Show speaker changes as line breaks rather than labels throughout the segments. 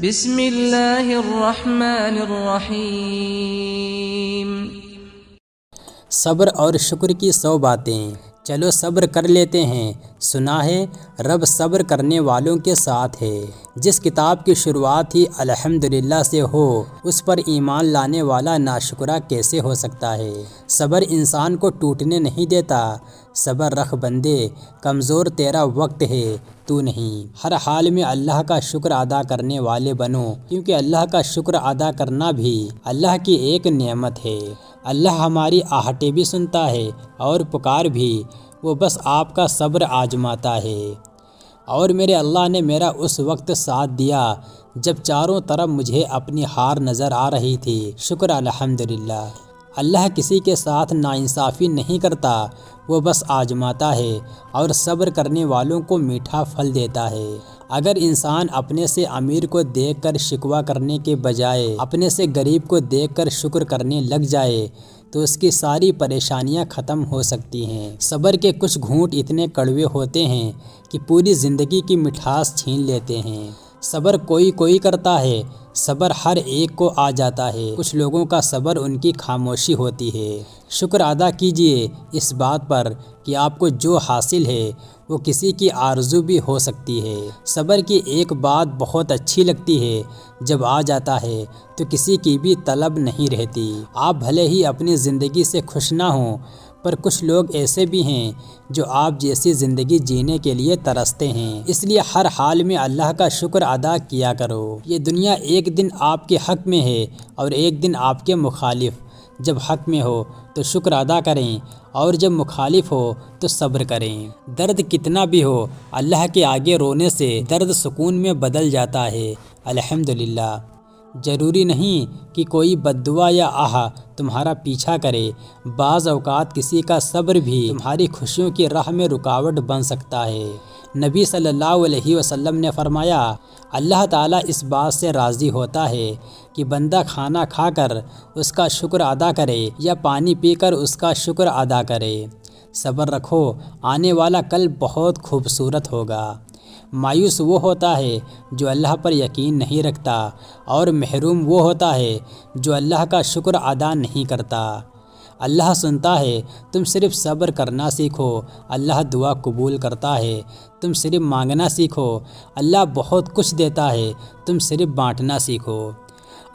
بسم اللہ الرحمن الرحیم۔
صبر اور شکر کی 100 باتیں۔ چلو صبر کر لیتے ہیں، سنا ہے رب صبر کرنے والوں کے ساتھ ہے۔ جس کتاب کی شروعات ہی الحمدللہ سے ہو، اس پر ایمان لانے والا ناشکرا کیسے ہو سکتا ہے؟ صبر انسان کو ٹوٹنے نہیں دیتا۔ صبر رکھ بندے، کمزور تیرا وقت ہے تو نہیں۔ ہر حال میں اللہ کا شکر ادا کرنے والے بنو، کیونکہ اللہ کا شکر ادا کرنا بھی اللہ کی ایک نعمت ہے۔ اللہ ہماری آہٹیں بھی سنتا ہے اور پکار بھی، وہ بس آپ کا صبر آزماتا ہے۔ اور میرے اللہ نے میرا اس وقت ساتھ دیا جب چاروں طرف مجھے اپنی ہار نظر آ رہی تھی۔ شکر الحمدللہ۔ اللہ کسی کے ساتھ ناانصافی نہیں کرتا، وہ بس آزماتا ہے اور صبر کرنے والوں کو میٹھا پھل دیتا ہے۔ اگر انسان اپنے سے امیر کو دیکھ کر شکوہ کرنے کے بجائے اپنے سے غریب کو دیکھ کر شکر کرنے لگ جائے تو اس کی ساری پریشانیاں ختم ہو سکتی ہیں۔ صبر کے کچھ گھونٹ اتنے کڑوے ہوتے ہیں کہ پوری زندگی کی مٹھاس چھین لیتے ہیں۔ صبر کوئی کرتا ہے، صبر ہر ایک کو آ جاتا ہے۔ کچھ لوگوں کا صبر ان کی خاموشی ہوتی ہے۔ شکر ادا کیجئے اس بات پر کہ آپ کو جو حاصل ہے وہ کسی کی آرزو بھی ہو سکتی ہے۔ صبر کی ایک بات بہت اچھی لگتی ہے، جب آ جاتا ہے تو کسی کی بھی طلب نہیں رہتی۔ آپ بھلے ہی اپنی زندگی سے خوش نہ ہوں، پر کچھ لوگ ایسے بھی ہیں جو آپ جیسی زندگی جینے کے لیے ترستے ہیں۔ اس لیے ہر حال میں اللہ کا شکر ادا کیا کرو۔ یہ دنیا ایک دن آپ کے حق میں ہے اور ایک دن آپ کے مخالف۔ جب حق میں ہو تو شکر ادا کریں اور جب مخالف ہو تو صبر کریں۔ درد کتنا بھی ہو، اللہ کے آگے رونے سے درد سکون میں بدل جاتا ہے۔ الحمدللہ۔ ضروری نہیں کہ کوئی بد دعا یا آہ تمہارا پیچھا کرے۔ بعض اوقات کسی کا صبر بھی تمہاری خوشیوں کی راہ میں رکاوٹ بن سکتا ہے۔ نبی صلی اللہ علیہ وسلم نے فرمایا، اللہ تعالیٰ اس بات سے راضی ہوتا ہے کہ بندہ کھانا کھا کر اس کا شکر ادا کرے یا پانی پی کر اس کا شکر ادا کرے۔ صبر رکھو، آنے والا کل بہت خوبصورت ہوگا۔ مایوس وہ ہوتا ہے جو اللہ پر یقین نہیں رکھتا، اور محروم وہ ہوتا ہے جو اللہ کا شکر ادا نہیں کرتا۔ اللہ سنتا ہے، تم صرف صبر کرنا سیکھو، اللہ دعا قبول کرتا ہے۔ تم صرف مانگنا سیکھو، اللہ بہت کچھ دیتا ہے، تم صرف بانٹنا سیکھو۔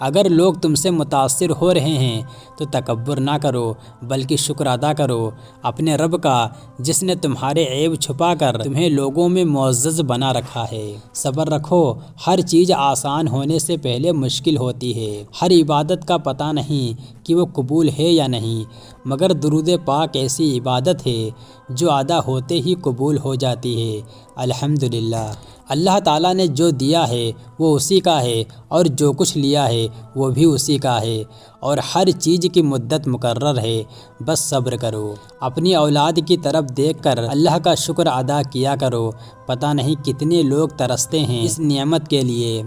اگر لوگ تم سے متاثر ہو رہے ہیں تو تکبر نہ کرو، بلکہ شکر ادا کرو اپنے رب کا، جس نے تمہارے عیب چھپا کر تمہیں لوگوں میں معزز بنا رکھا ہے۔ صبر رکھو، ہر چیز آسان ہونے سے پہلے مشکل ہوتی ہے۔ ہر عبادت کا پتہ نہیں کہ وہ قبول ہے یا نہیں، مگر درود پاک ایسی عبادت ہے جو ادا ہوتے ہی قبول ہو جاتی ہے۔ الحمدللہ۔ اللہ تعالیٰ نے جو دیا ہے وہ اسی کا ہے، اور جو کچھ لیا ہے وہ بھی اسی کا ہے، اور ہر چیز کی مدت مقرر ہے، بس صبر کرو۔ اپنی اولاد کی طرف دیکھ کر اللہ کا شکر ادا کیا کرو، پتہ نہیں کتنے لوگ ترستے ہیں اس نعمت کے لیے۔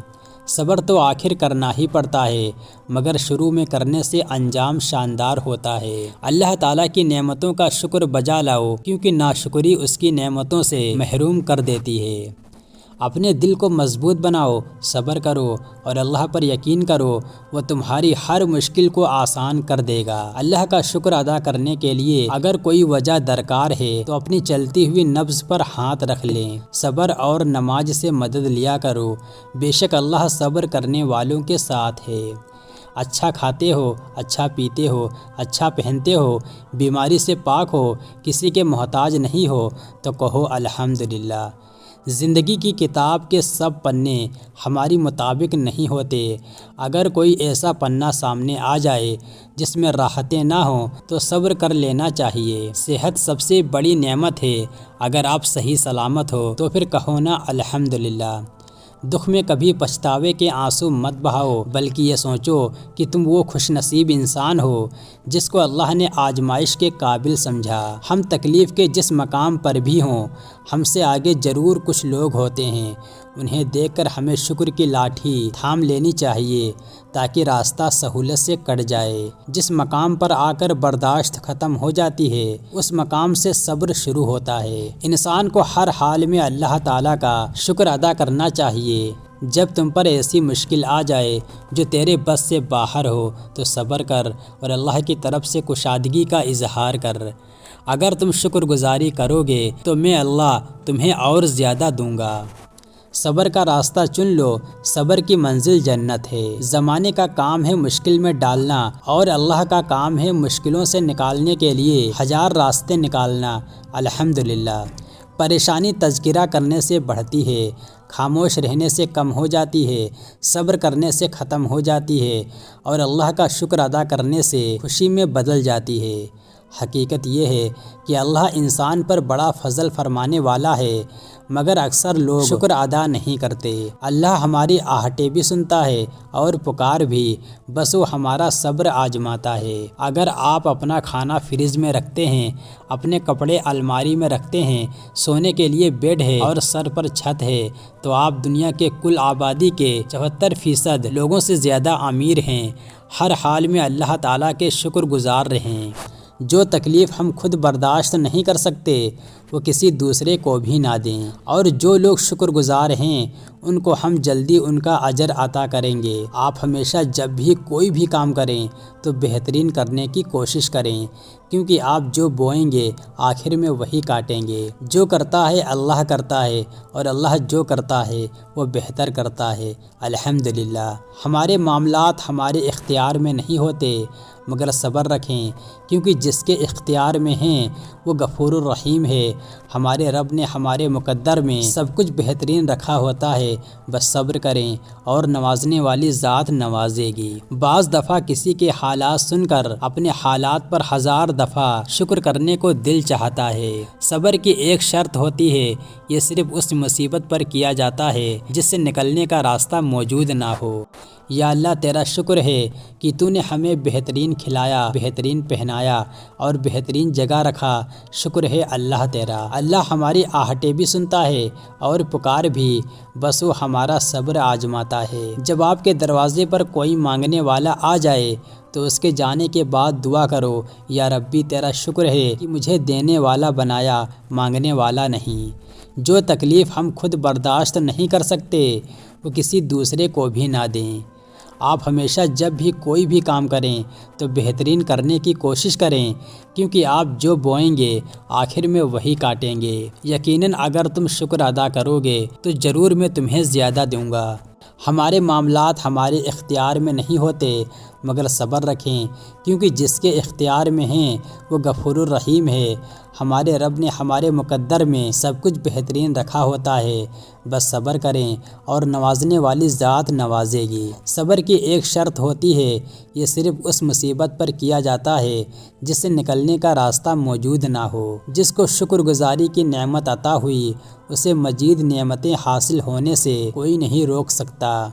صبر تو آخر کرنا ہی پڑتا ہے، مگر شروع میں کرنے سے انجام شاندار ہوتا ہے۔ اللہ تعالیٰ کی نعمتوں کا شکر بجا لاؤ، کیونکہ ناشکری اس کی نعمتوں سے محروم کر دیتی ہے۔ اپنے دل کو مضبوط بناؤ، صبر کرو اور اللہ پر یقین کرو، وہ تمہاری ہر مشکل کو آسان کر دے گا۔ اللہ کا شکر ادا کرنے کے لیے اگر کوئی وجہ درکار ہے تو اپنی چلتی ہوئی نبض پر ہاتھ رکھ لیں۔ صبر اور نماز سے مدد لیا کرو، بے شک اللہ صبر کرنے والوں کے ساتھ ہے۔ اچھا کھاتے ہو، اچھا پیتے ہو، اچھا پہنتے ہو، بیماری سے پاک ہو، کسی کے محتاج نہیں ہو تو کہو الحمدللہ۔ زندگی کی کتاب کے سب پنے ہماری مطابق نہیں ہوتے۔ اگر کوئی ایسا پنا سامنے آ جائے جس میں راحتیں نہ ہوں تو صبر کر لینا چاہیے۔ صحت سب سے بڑی نعمت ہے، اگر آپ صحیح سلامت ہو تو پھر کہو نا الحمدللہ۔ دکھ میں کبھی پچھتاوے کے آنسو مت بہاؤ، بلکہ یہ سوچو کہ تم وہ خوش نصیب انسان ہو جس کو اللہ نے آزمائش کے قابل سمجھا۔ ہم تکلیف کے جس مقام پر بھی ہوں، ہم سے آگے ضرور کچھ لوگ ہوتے ہیں، انہیں دیکھ کر ہمیں شکر کی لاٹھی تھام لینی چاہیے تاکہ راستہ سہولت سے کٹ جائے۔ جس مقام پر آ کر برداشت ختم ہو جاتی ہے، اس مقام سے صبر شروع ہوتا ہے۔ انسان کو ہر حال میں اللہ تعالیٰ کا شکر ادا کرنا چاہیے، جب تم پر ایسی مشکل آ جائے جو تیرے بس سے باہر ہو تو صبر کر اور اللہ کی طرف سے کشادگی کا اظہار کر۔ اگر تم شکر گزاری کرو گے تو میں اللہ تمہیں اور زیادہ دوں گا۔ صبر کا راستہ چن لو، صبر کی منزل جنت ہے۔ زمانے کا کام ہے مشکل میں ڈالنا اور اللہ کا کام ہے مشکلوں سے نکالنے کے لیے ہزار راستے نکالنا۔ الحمدللہ۔ پریشانی تذکرہ کرنے سے بڑھتی ہے، خاموش رہنے سے کم ہو جاتی ہے، صبر کرنے سے ختم ہو جاتی ہے اور اللہ کا شکر ادا کرنے سے خوشی میں بدل جاتی ہے۔ حقیقت یہ ہے کہ اللہ انسان پر بڑا فضل فرمانے والا ہے، مگر اکثر لوگ شکر ادا نہیں کرتے۔ اللہ ہماری آہٹیں بھی سنتا ہے اور پکار بھی، بس وہ ہمارا صبر آزماتا ہے۔ اگر آپ اپنا کھانا فریج میں رکھتے ہیں، اپنے کپڑے الماری میں رکھتے ہیں، سونے کے لیے بیڈ ہے اور سر پر چھت ہے، تو آپ دنیا کے کل آبادی کے 74% لوگوں سے زیادہ امیر ہیں۔ ہر حال میں اللہ تعالیٰ کے شکر گزار رہیں۔ جو تکلیف ہم خود برداشت نہیں کر سکتے وہ کسی دوسرے کو بھی نہ دیں، اور جو لوگ شکر گزار ہیں ان کو ہم جلدی ان کا اجر عطا کریں گے۔ آپ ہمیشہ جب بھی کوئی بھی کام کریں تو بہترین کرنے کی کوشش کریں، کیونکہ آپ جو بوئیں گے آخر میں وہی کاٹیں گے۔ جو کرتا ہے اللہ کرتا ہے، اور اللہ جو کرتا ہے وہ بہتر کرتا ہے۔ الحمدللہ۔ ہمارے معاملات ہمارے اختیار میں نہیں ہوتے، مگر صبر رکھیں، کیونکہ جس کے اختیار میں ہیں وہ غفور الرحیم ہے۔ ہمارے رب نے ہمارے مقدر میں سب کچھ بہترین رکھا ہوتا ہے، بس صبر کریں اور نوازنے والی ذات نوازے گی۔ بعض دفعہ کسی کے حالات سن کر اپنے حالات پر ہزار دفعہ شکر کرنے کو دل چاہتا ہے۔ صبر کی ایک شرط ہوتی ہے، یہ صرف اس مصیبت پر کیا جاتا ہے جس سے نکلنے کا راستہ موجود نہ ہو۔ یا اللہ تیرا شکر ہے کہ تو نے ہمیں بہترین کھلایا، بہترین پہنایا اور بہترین جگہ رکھا۔ شکر ہے اللہ تیرا۔ اللہ ہماری آہٹیں بھی سنتا ہے اور پکار بھی، بس وہ ہمارا صبر آزماتا ہے۔ جب آپ کے دروازے پر کوئی مانگنے والا آ جائے تو اس کے جانے کے بعد دعا کرو، یا ربی تیرا شکر ہے کہ مجھے دینے والا بنایا، مانگنے والا نہیں۔ جو تکلیف ہم خود برداشت نہیں کر سکتے وہ کسی دوسرے کو بھی نہ دیں۔ آپ ہمیشہ جب بھی کوئی بھی کام کریں تو بہترین کرنے کی کوشش کریں، کیونکہ آپ جو بوئیں گے آخر میں وہی کاٹیں گے۔ یقیناً اگر تم شکر ادا کرو گے تو ضرور میں تمہیں زیادہ دوں گا۔ ہمارے معاملات ہمارے اختیار میں نہیں ہوتے، مگر صبر رکھیں، کیونکہ جس کے اختیار میں ہیں وہ غفور الرحیم ہے۔ ہمارے رب نے ہمارے مقدر میں سب کچھ بہترین رکھا ہوتا ہے، بس صبر کریں اور نوازنے والی ذات نوازے گی۔ صبر کی ایک شرط ہوتی ہے، یہ صرف اس مصیبت پر کیا جاتا ہے جس سے نکلنے کا راستہ موجود نہ ہو۔ جس کو شکر گزاری کی نعمت عطا ہوئی اسے مزید نعمتیں حاصل ہونے سے کوئی نہیں روک سکتا۔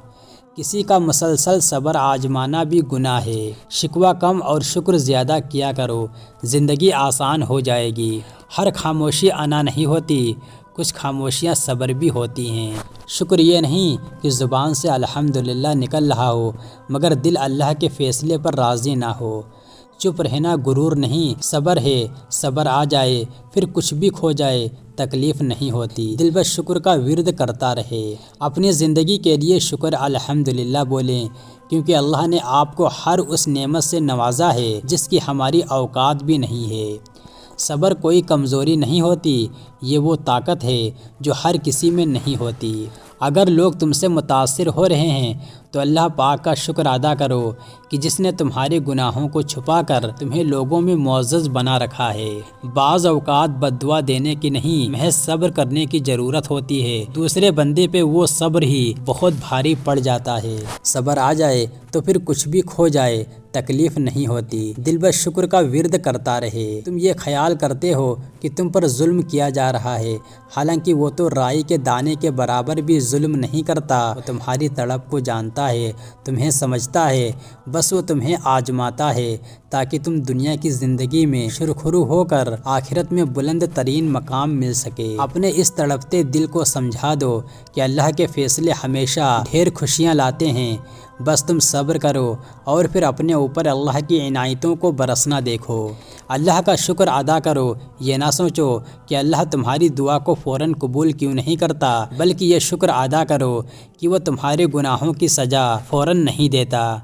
کسی کا مسلسل صبر آزمانا بھی گناہ ہے۔ شکوہ کم اور شکر زیادہ کیا کرو، زندگی آسان ہو جائے گی۔ ہر خاموشی انا نہیں ہوتی، کچھ خاموشیاں صبر بھی ہوتی ہیں۔ شکر یہ نہیں کہ زبان سے الحمدللہ نکل رہا ہو مگر دل اللہ کے فیصلے پر راضی نہ ہو۔ چپ رہنا غرور نہیں، صبر ہے۔ صبر آ جائے پھر کچھ بھی کھو جائے تکلیف نہیں ہوتی۔ دل بس شکر کا ورد کرتا رہے۔ اپنی زندگی کے لیے شکر الحمدللہ بولیں، کیونکہ اللہ نے آپ کو ہر اس نعمت سے نوازا ہے جس کی ہماری اوقات بھی نہیں ہے۔ صبر کوئی کمزوری نہیں ہوتی، یہ وہ طاقت ہے جو ہر کسی میں نہیں ہوتی۔ اگر لوگ تم سے متاثر ہو رہے ہیں تو اللہ پاک کا شکر ادا کرو کہ جس نے تمہارے گناہوں کو چھپا کر تمہیں لوگوں میں معزز بنا رکھا ہے۔ بعض اوقات بد دعا دینے کی نہیں، محض صبر کرنے کی ضرورت ہوتی ہے۔ دوسرے بندے پہ وہ صبر ہی بہت بھاری پڑ جاتا ہے۔ صبر آ جائے تو پھر کچھ بھی کھو جائے تکلیف نہیں ہوتی۔ دل بس شکر کا ورد کرتا رہے۔ تم یہ خیال کرتے ہو کہ تم پر ظلم کیا جا رہا ہے، حالانکہ وہ تو رائی کے دانے کے برابر بھی ظلم نہیں کرتا۔ وہ تمہاری تڑپ کو جانتا ہے، تمہیں سمجھتا ہے، بس وہ تمہیں آزماتا ہے تاکہ تم دنیا کی زندگی میں سرخرو ہو کر آخرت میں بلند ترین مقام مل سکے۔ اپنے اس تڑپتے دل کو سمجھا دو کہ اللہ کے فیصلے ہمیشہ ڈھیر خوشیاں لاتے ہیں، بس تم صبر کرو اور پھر اپنے اوپر اللہ کی عنایتوں کو برسنا دیکھو۔ اللہ کا شکر ادا کرو، یہ نہ سوچو کہ اللہ تمہاری دعا کو فوراً قبول کیوں نہیں کرتا، بلکہ یہ شکر ادا کرو کہ وہ تمہارے گناہوں کی سزا فوراً نہیں دیتا۔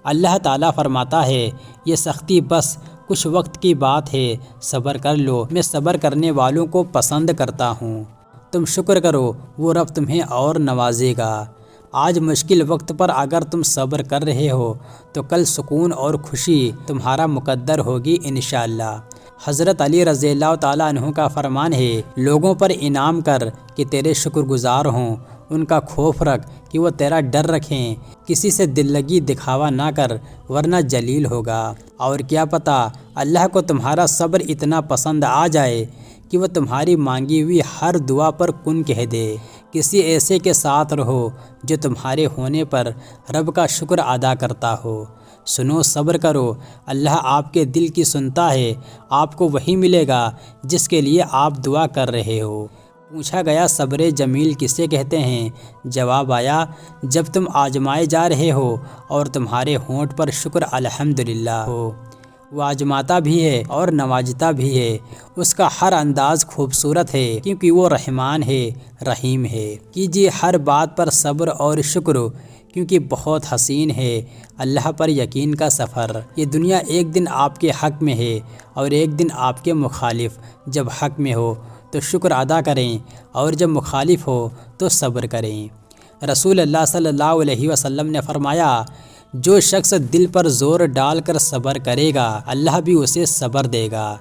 اللہ تعالیٰ فرماتا ہے، یہ سختی بس کچھ وقت کی بات ہے، صبر کر لو، میں صبر کرنے والوں کو پسند کرتا ہوں۔ تم شکر کرو، وہ رب تمہیں اور نوازے گا۔ آج مشکل وقت پر اگر تم صبر کر رہے ہو تو کل سکون اور خوشی تمہارا مقدر ہوگی انشاءاللہ۔ حضرت علی رضی اللہ تعالیٰ عنہ کا فرمان ہے، لوگوں پر انعام کر کہ تیرے شکر گزار ہوں، ان کا خوف رکھ کہ وہ تیرا ڈر رکھیں، کسی سے دل لگی دکھاوا نہ کر ورنہ جلیل ہوگا۔ اور کیا پتہ اللہ کو تمہارا صبر اتنا پسند آ جائے کہ وہ تمہاری مانگی ہوئی ہر دعا پر کن کہہ دے۔ کسی ایسے کے ساتھ رہو جو تمہارے ہونے پر رب کا شکر ادا کرتا ہو۔ سنو، صبر کرو، اللہ آپ کے دل کی سنتا ہے، آپ کو وہی ملے گا جس کے لیے آپ دعا کر رہے ہو۔ پوچھا گیا صبر جمیل کسے کہتے ہیں؟ جواب آیا، جب تم آزمائے جا رہے ہو اور تمہارے ہونٹ پر شکر الحمدللہ ہو۔ وہ آزماتا بھی ہے اور نوازتا بھی ہے، اس کا ہر انداز خوبصورت ہے کیونکہ وہ رحمان ہے، رحیم ہے۔ کیجیے ہر بات پر صبر اور شکر کیونکہ بہت حسین ہے اللہ پر یقین کا سفر۔ یہ دنیا ایک دن آپ کے حق میں ہے اور ایک دن آپ کے مخالف۔ جب حق میں ہو تو شکر ادا کریں اور جب مخالف ہو تو صبر کریں۔ رسول اللہ صلی اللہ علیہ وسلم نے فرمایا، جو شخص دل پر زور ڈال کر صبر کرے گا اللہ بھی اسے صبر دے گا۔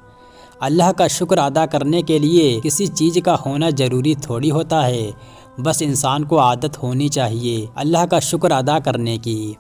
اللہ کا شکر ادا کرنے کے لیے کسی چیز کا ہونا ضروری تھوڑی ہوتا ہے، بس انسان کو عادت ہونی چاہیے اللہ کا شکر ادا کرنے کی۔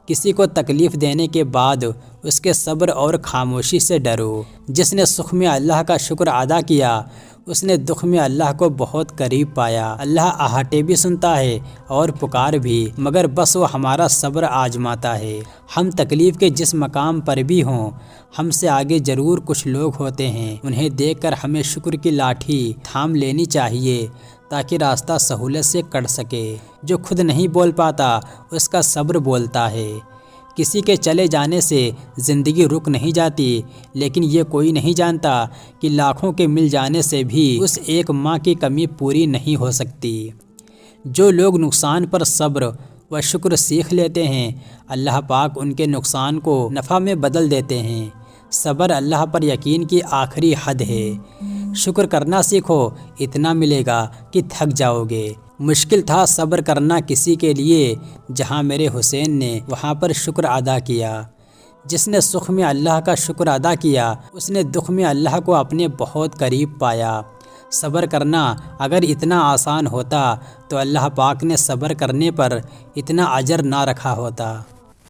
کسی کو تکلیف دینے کے بعد اس کے صبر اور خاموشی سے ڈرو۔ جس نے سکھ میں اللہ کا شکر ادا کیا اس نے دکھ میں اللہ کو بہت قریب پایا۔ اللہ آہٹے بھی سنتا ہے اور پکار بھی، مگر بس وہ ہمارا صبر آزماتا ہے۔ ہم تکلیف کے جس مقام پر بھی ہوں، ہم سے آگے ضرور کچھ لوگ ہوتے ہیں، انہیں دیکھ کر ہمیں شکر کی لاٹھی تھام لینی چاہیے تاکہ راستہ سہولت سے کٹ سکے۔ جو خود نہیں بول پاتا اس کا صبر بولتا ہے۔ کسی کے چلے جانے سے زندگی رک نہیں جاتی، لیکن یہ کوئی نہیں جانتا کہ لاکھوں کے مل جانے سے بھی اس ایک ماں کی کمی پوری نہیں ہو سکتی۔ جو لوگ نقصان پر صبر و شکر سیکھ لیتے ہیں، اللہ پاک ان کے نقصان کو نفع میں بدل دیتے ہیں۔ صبر اللہ پر یقین کی آخری حد ہے۔ شکر کرنا سیکھو، اتنا ملے گا کہ تھک جاؤ گے۔ مشکل تھا صبر کرنا کسی کے لیے، جہاں میرے حسین نے وہاں پر شکر ادا کیا۔ جس نے سکھ میں اللہ کا شکر ادا کیا اس نے دکھ میں اللہ کو اپنے بہت قریب پایا۔ صبر کرنا اگر اتنا آسان ہوتا تو اللہ پاک نے صبر کرنے پر اتنا اجر نہ رکھا ہوتا۔